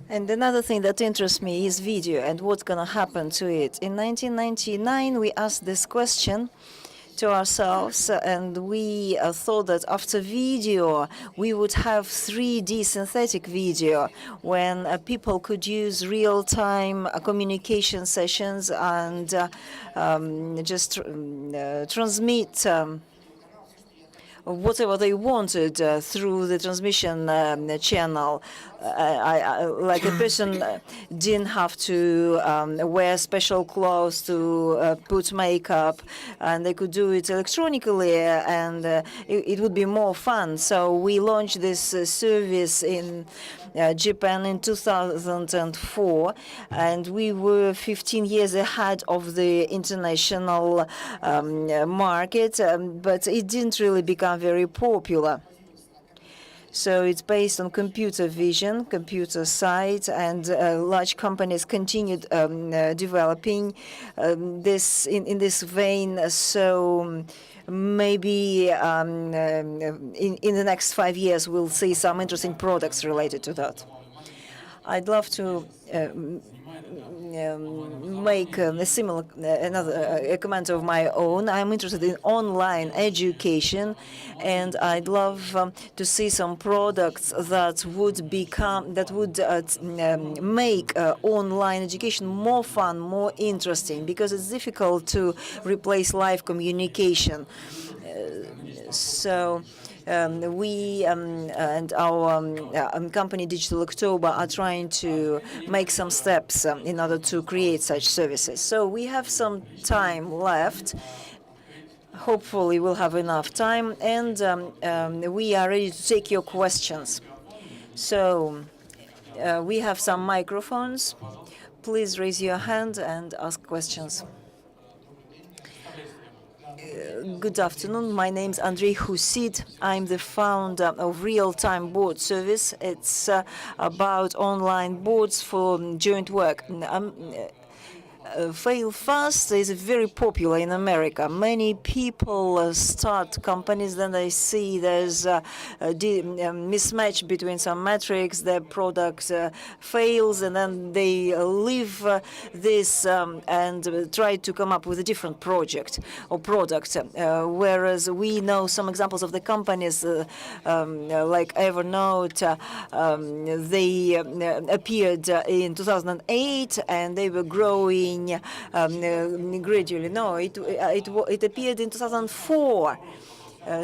And another thing that interests me is video and what's going to happen to it. In 1999, we asked this question to ourselves, and we thought that after video, we would have 3D synthetic video when people could use real-time communication sessions and just transmit whatever they wanted through the transmission channel. Like a person didn't have to wear special clothes to put makeup, and they could do it electronically, and it would be more fun. So we launched this service in Japan in 2004, and we were 15 years ahead of the international market, but it didn't really become very popular. So it's based on computer vision, computer science, and large companies continued developing this in this vein. So maybe in the next 5 years we'll see some interesting products related to that. I'd love to make a similar a comment of my own. I'm interested in online education, and I'd love to see some products that would make online education more fun, more interesting, because it's difficult to replace live communication. So we and our company Digital October are trying to make some steps in order to create such services. So we have some time left. Hopefully we'll have enough time, and we are ready to take your questions. So we have some microphones. Please raise your hand and ask questions. Good afternoon. My name is Andrey. I'm the founder of Real-Time Board Service. It's about online boards for joint work. Fail fast is very popular in America. Many people start companies, then they see there's a mismatch between some metrics, their product fails, and then they leave this and try to come up with a different project or product. Whereas we know some examples of the companies like Evernote, they appeared in 2008 and they were growing gradually. No, it appeared in 2004.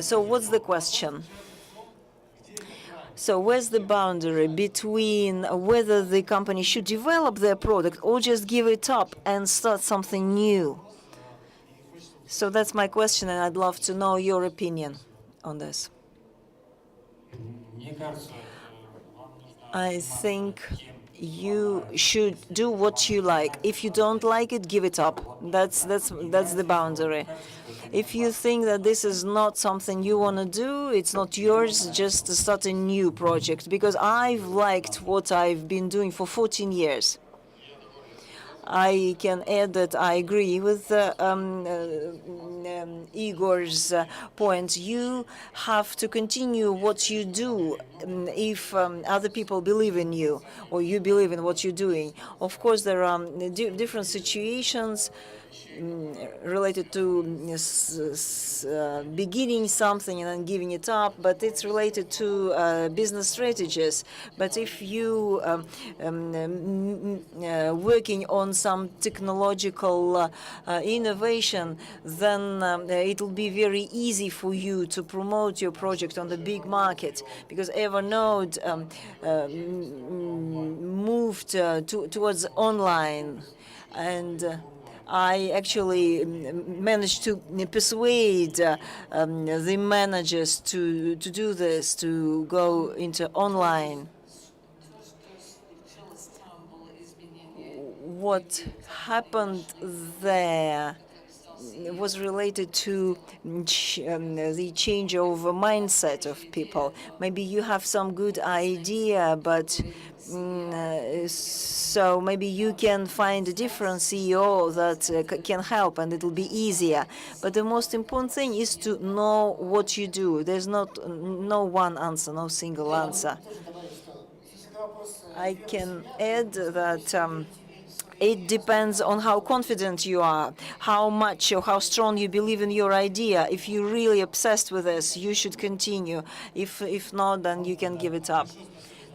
So what's the question? So where's the boundary between whether the company should develop their product or just give it up and start something new? So that's my question, and I'd love to know your opinion on this. I think you should do what you like. If you don't like it, give it up. That's the boundary. If you think that this is not something you want to do, it's not yours, just start a new project. Because I've liked what I've been doing for 14 years. I can add that I agree with Igor's point. You have to continue what you do if other people believe in you or you believe in what you're doing. Of course, there are different situations related to beginning something and then giving it up, but it's related to business strategies. But if you working on some technological innovation, then it will be very easy for you to promote your project on the big market, because Evernote moved towards online, and I actually managed to persuade the managers to do this, to go into online. What happened there was related to the change of mindset of people. Maybe you have some good idea, but so maybe you can find a different CEO that can help, and it will be easier. But the most important thing is to know what you do. There's no one answer, no single answer. I can add that it depends on how confident you are, how much or how strong you believe in your idea. If you're really obsessed with this, you should continue. If not, then you can give it up.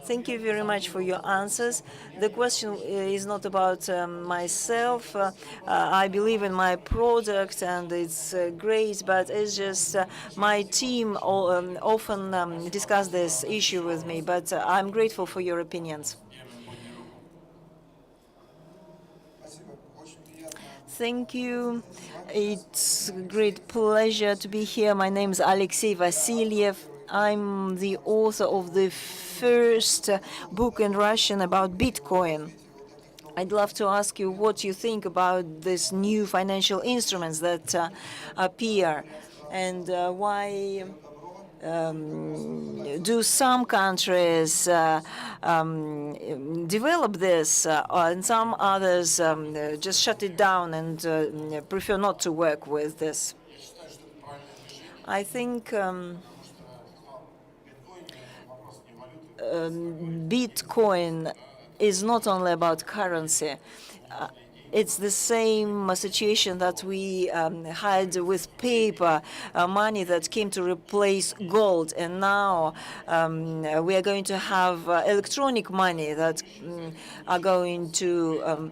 Thank you very much for your answers. The question is not about myself. I believe in my product, and it's great, but it's just my team often discuss this issue with me, but I'm grateful for your opinions. Thank you. It's a great pleasure to be here. My name is Alexey Vasilyev. I'm the author of the first book in Russian about Bitcoin. I'd love to ask you what you think about these new financial instruments that appear, and why do some countries develop this, and some others just shut it down and prefer not to work with this? I think Bitcoin is not only about currency. It's the same situation that we had with paper money that came to replace gold, and now we are going to have electronic money that are going to,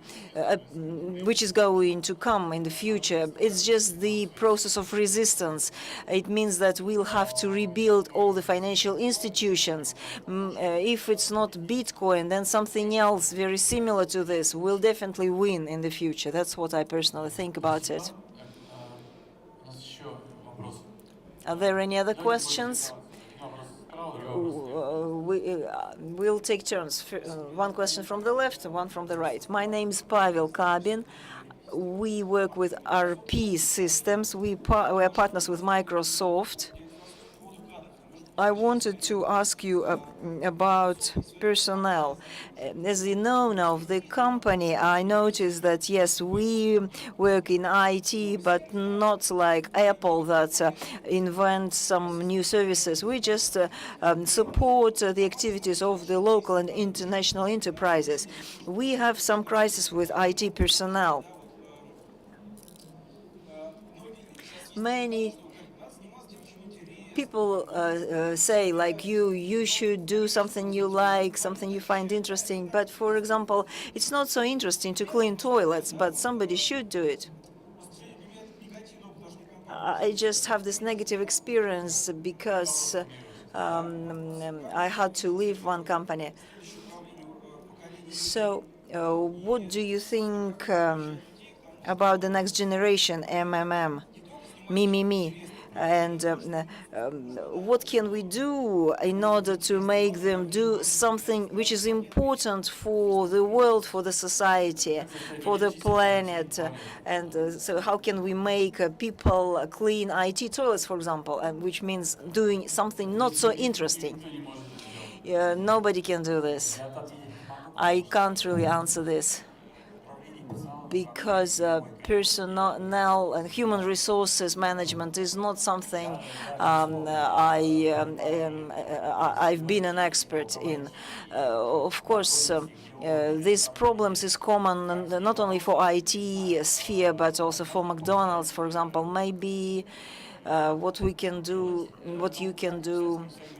which is going to come in the future. It's just the process of resistance. It means that we'll have to rebuild all the financial institutions. If it's not Bitcoin, then something else very similar to this will definitely win in the future. That's what I personally think about it. Are there any other questions? We'll take turns. One question from the left and one from the right. My name is Pavel Kabin. We work with RP systems. We are partners with Microsoft. I wanted to ask you about personnel. As the owner of the company, I noticed that, yes, we work in IT, but not like Apple that invents some new services. We just support the activities of the local and international enterprises. We have some crisis with IT personnel. Many people say, like you should do something you like, something you find interesting. But, for example, it's not so interesting to clean toilets, but somebody should do it. I just have this negative experience because I had to leave one company. So what do you think about the next generation, MMM, me? And what can we do in order to make them do something which is important for the world, for the society, for the planet? And so how can we make people clean IT toilets, for example, which means doing something not so interesting? Nobody can do this. I can't really answer this, because personnel and human resources management is not something I've been an expert in. Of course, these problems is common not only for IT sphere, but also for McDonald's, for example. Maybe what you can do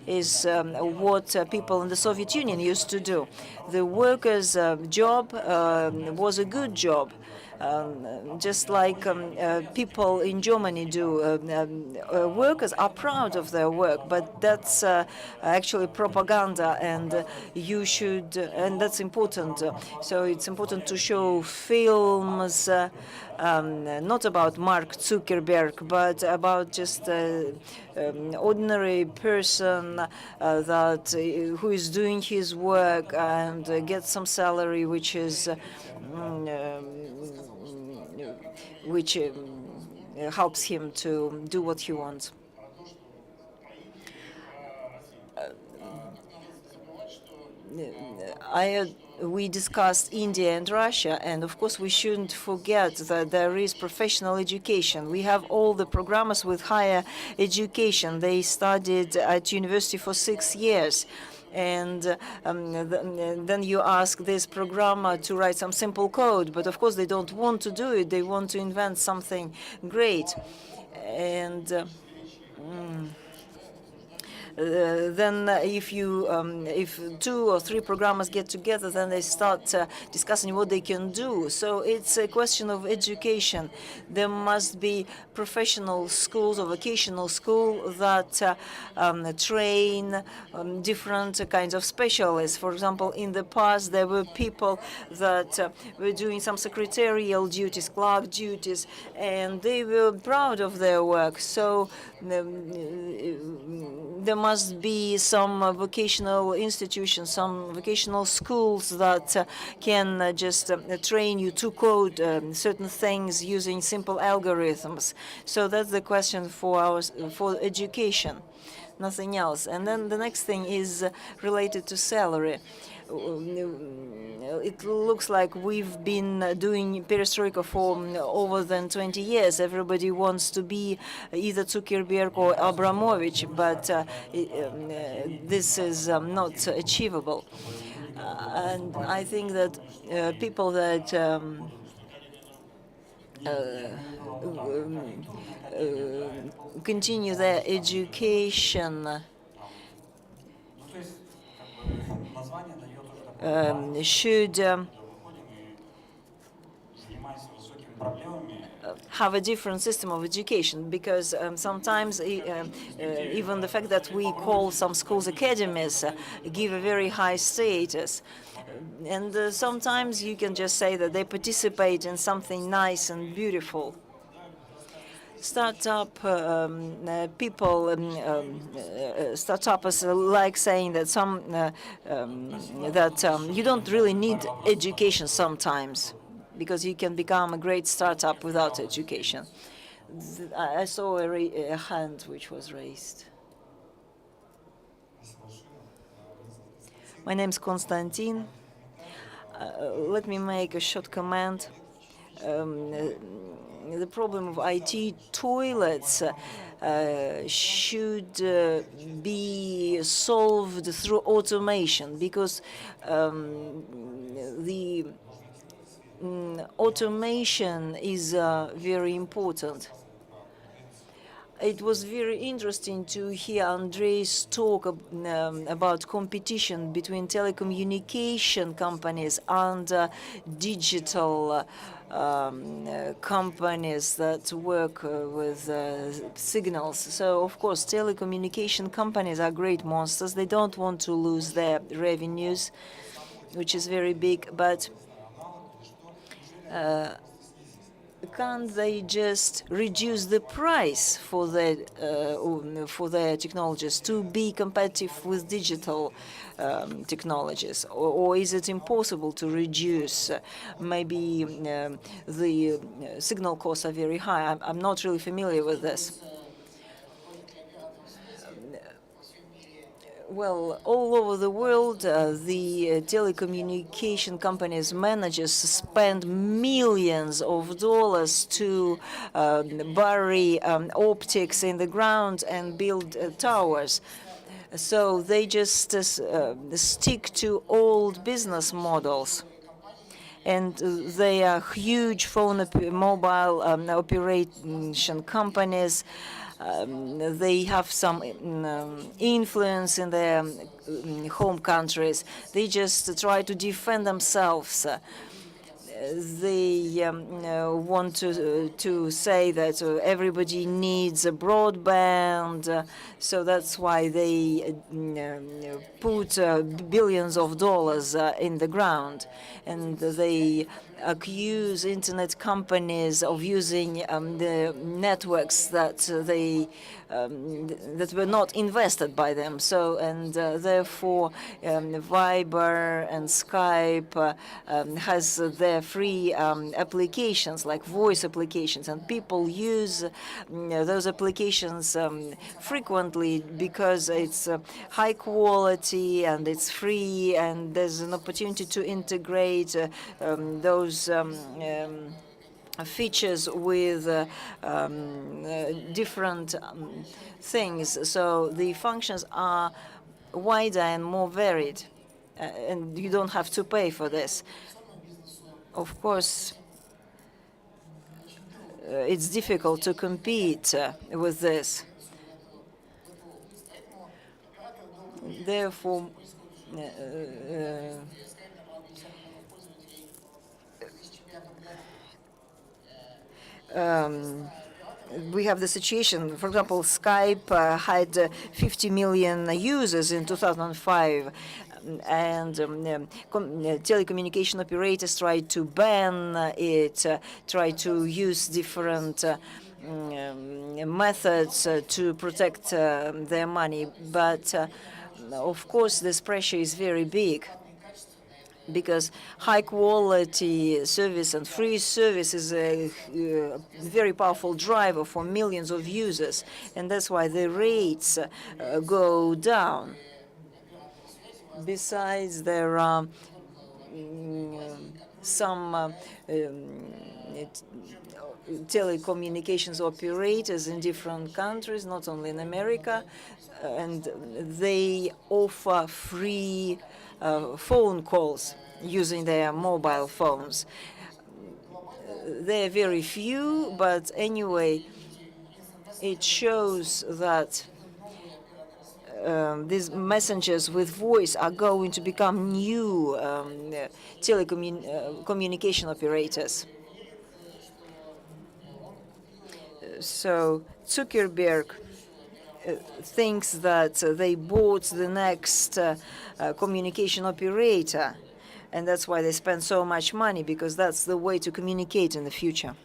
is what people in the Soviet Union used to do. The workers' job was a good job, just like people in Germany do. Workers are proud of their work, but that's actually propaganda, and you should, and that's important. So it's important to show films not about Mark Zuckerberg, but about just ordinary person who is doing his work and gets some salary, which is which helps him to do what he wants. We discussed India and Russia, and of course we shouldn't forget that there is professional education. We have all the programmers with higher education. They studied at university for 6 years. And then you ask this programmer to write some simple code, but of course they don't want to do it. They want to invent something great. And then if 2 or 3 programmers get together, then they start discussing what they can do. So it's a question of education. There must be professional schools or vocational schools that train different kinds of specialists. For example, in the past, there were people that were doing some secretarial duties, clerk duties, and they were proud of their work. So there must be some vocational institutions, some vocational schools that can just train you to code certain things using simple algorithms. So that's the question for education, nothing else. And then the next thing is related to salary. It looks like we've been doing perestroika for over than 20 years. Everybody wants to be either Zuckerberg or Abramovich, but this is not achievable. And I think that people that continue their education should have a different system of education, because sometimes even the fact that we call some schools academies give a very high status. And sometimes you can just say that they participate in something nice and beautiful. Startup people, startups like saying that you don't really need education sometimes, because you can become a great startup without education. I saw a hand which was raised. My name is Konstantin. Let me make a short comment. The problem of IT toilets should be solved through automation, because the automation is very important. It was very interesting to hear Andrey's talk about competition between telecommunication companies and digital companies that work with signals. So, of course, telecommunication companies are great monsters. They don't want to lose their revenues, which is very big, but can't they just reduce the price for their technologies to be competitive with digital technologies? Or is it impossible to reduce? Maybe the signal costs are very high. I'm not really familiar with this. Well, all over the world, the telecommunication companies' managers spend millions of dollars to bury optics in the ground and build towers. So they just stick to old business models. And they are huge mobile operation companies. They have some influence in their home countries. They just try to defend themselves. they want to say that everybody needs a broadband, so that's why they put billions of dollars in the ground, and they accuse internet companies of using the networks that that were not invested by them. So, and therefore, Viber and Skype has their free applications, like voice applications, and people use those applications frequently because it's high quality and it's free, and there's an opportunity to integrate those features with different things. So the functions are wider and more varied, and you don't have to pay for this. Of course, it's difficult to compete with this. Therefore, we have the situation, for example, Skype had 50 million users in 2005, and telecommunication operators tried to ban it, tried to use different methods to protect their money. But of course, this pressure is very big, because high-quality service and free service is a very powerful driver for millions of users, and that's why the rates go down. Besides, there are some telecommunications operators in different countries, not only in America, and they offer free phone calls using their mobile phones. They're very few, but anyway, it shows that these messengers with voice are going to become new telecommunication operators. So Zuckerberg thinks that they bought the next communication operator, and that's why they spend so much money, because that's the way to communicate in the future.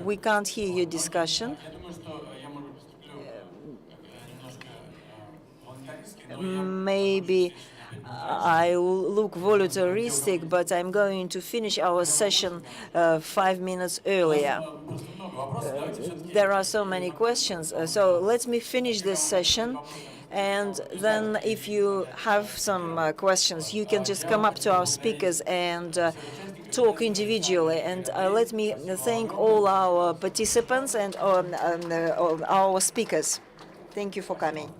We can't hear your discussion. Maybe I look voluntaristic, but I'm going to finish our session 5 minutes earlier. There are so many questions, so let me finish this session, and then if you have some questions, you can just come up to our speakers and talk individually. And let me thank all our participants and our speakers. Thank you for coming.